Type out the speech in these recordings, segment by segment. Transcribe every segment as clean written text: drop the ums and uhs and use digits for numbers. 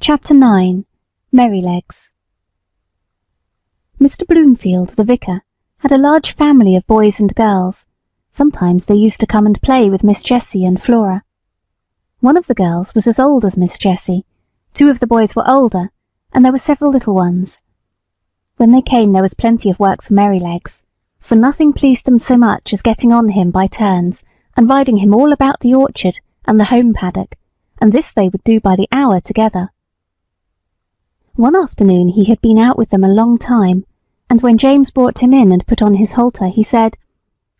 Chapter 9. Merrylegs. Mr. Bloomfield, the vicar, had a large family of boys and girls. Sometimes they used to come and play with Miss Jessie and Flora. One of the girls was as old as Miss Jessie, 2 of the boys were older, and there were several little ones. When they came there was plenty of work for Merrylegs, for nothing pleased them so much as getting on him by turns and riding him all about the orchard and the home paddock, and this they would do by the hour together. One afternoon he had been out with them a long time, and when James brought him in and put on his halter, he said,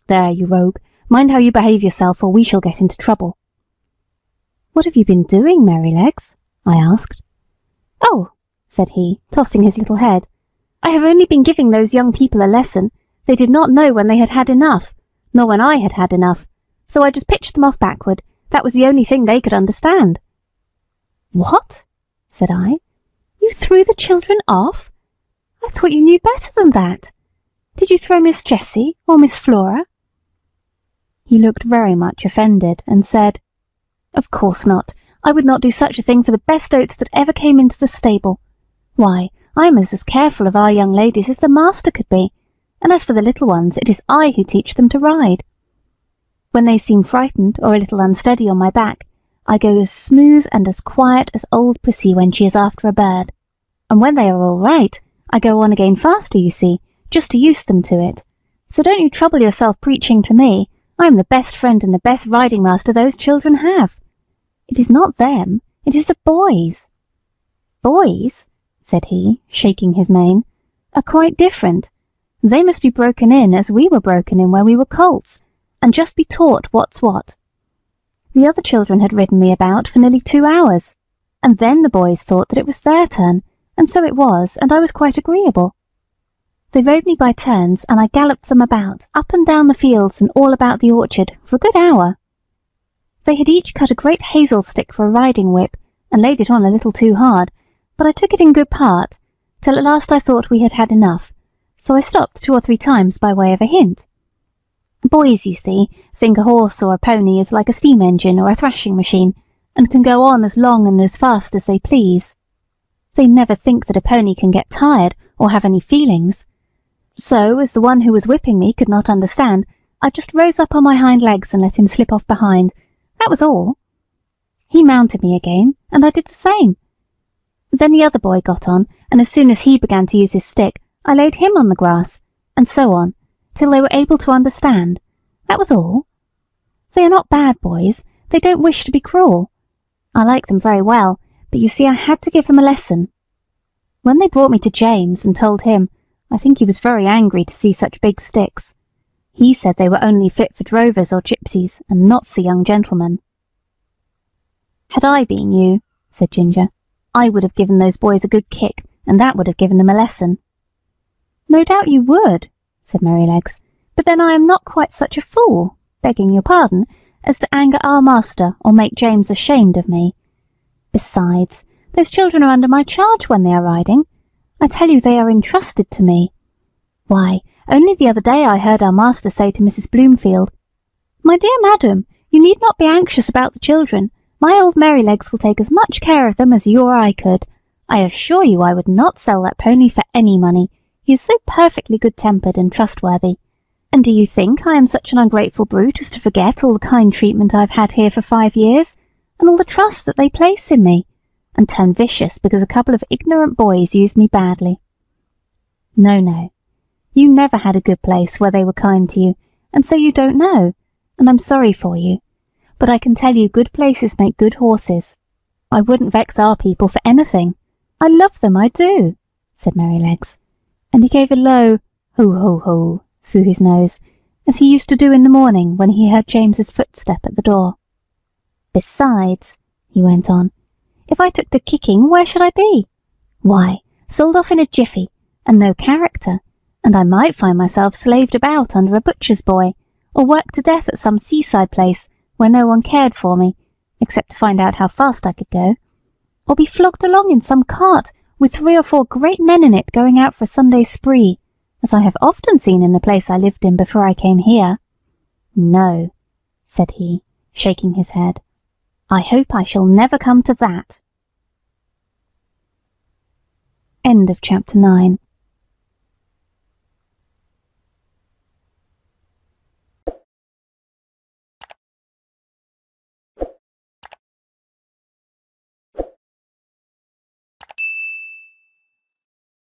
"There, you rogue, mind how you behave yourself, or we shall get into trouble." "What have you been doing, Merrylegs?" I asked. "Oh," said he, tossing his little head, "I have only been giving those young people a lesson. They did not know when they had had enough, nor when I had had enough, so I just pitched them off backward. That was the only thing they could understand." "What?" said I. "You threw the children off? I thought you knew better than that. Did you throw Miss Jessie or Miss Flora?" He looked very much offended and said, "Of course not. I would not do such a thing for the best oats that ever came into the stable. Why, I am as careful of our young ladies as the master could be, and as for the little ones, it is I who teach them to ride. When they seem frightened or a little unsteady on my back, I go as smooth and as quiet as old Pussy when she is after a bird, and when they are all right, I go on again faster, you see, just to use them to it. So don't you trouble yourself preaching to me. I am the best friend and the best riding master those children have. It is not them, it is the boys." "Boys," said he, shaking his mane, "are quite different. They must be broken in as we were broken in when we were colts, and just be taught what's what. The other children had ridden me about for nearly 2 hours, and then the boys thought that it was their turn, and so it was, and I was quite agreeable. They rode me by turns, and I galloped them about, up and down the fields and all about the orchard, for a good hour. They had each cut a great hazel stick for a riding whip, and laid it on a little too hard, but I took it in good part, till at last I thought we had had enough, so I stopped 2 or 3 times by way of a hint. Boys, you see, think a horse or a pony is like a steam engine or a thrashing machine, and can go on as long and as fast as they please. They never think that a pony can get tired or have any feelings. So, as the one who was whipping me could not understand, I just rose up on my hind legs and let him slip off behind. That was all. He mounted me again, and I did the same. Then the other boy got on, and as soon as he began to use his stick, I laid him on the grass, and so on, till they were able to understand. That was all. They are not bad boys. They don't wish to be cruel. I like them very well, but you see I had to give them a lesson. When they brought me to James and told him, I think he was very angry to see such big sticks. He said they were only fit for drovers or gypsies, and not for young gentlemen." "Had I been you," said Ginger, "I would have given those boys a good kick, and that would have given them a lesson." "No doubt you would," said Merrylegs, "but then I am not quite such a fool, begging your pardon, as to anger our master or make James ashamed of me. Besides, those children are under my charge when they are riding. I tell you they are entrusted to me. Why, only the other day I heard our master say to Mrs. Bloomfield, 'My dear madam, you need not be anxious about the children. My old Merrylegs will take as much care of them as you or I could. I assure you I would not sell that pony for any money. He is so perfectly good-tempered and trustworthy. And do you think I am such an ungrateful brute as to forget all the kind treatment I've had here for 5 years, and all the trust that they place in me, and turn vicious because a couple of ignorant boys used me badly? No, no. You never had a good place where they were kind to you, and so you don't know, and I'm sorry for you. But I can tell you good places make good horses. I wouldn't vex our people for anything. I love them, I do," said Merrylegs, and he gave a low ho-ho-ho through his nose, as he used to do in the morning when he heard James's footstep at the door. "Besides," he went on, "if I took to kicking, where should I be? Why, sold off in a jiffy, and no character, and I might find myself slaved about under a butcher's boy, or worked to death at some seaside place where no one cared for me, except to find out how fast I could go, or be flogged along in some cart with 3 or 4 great men in it going out for a Sunday spree, as I have often seen in the place I lived in before I came here. No," said he, shaking his head, "I hope I shall never come to that." End of chapter 9.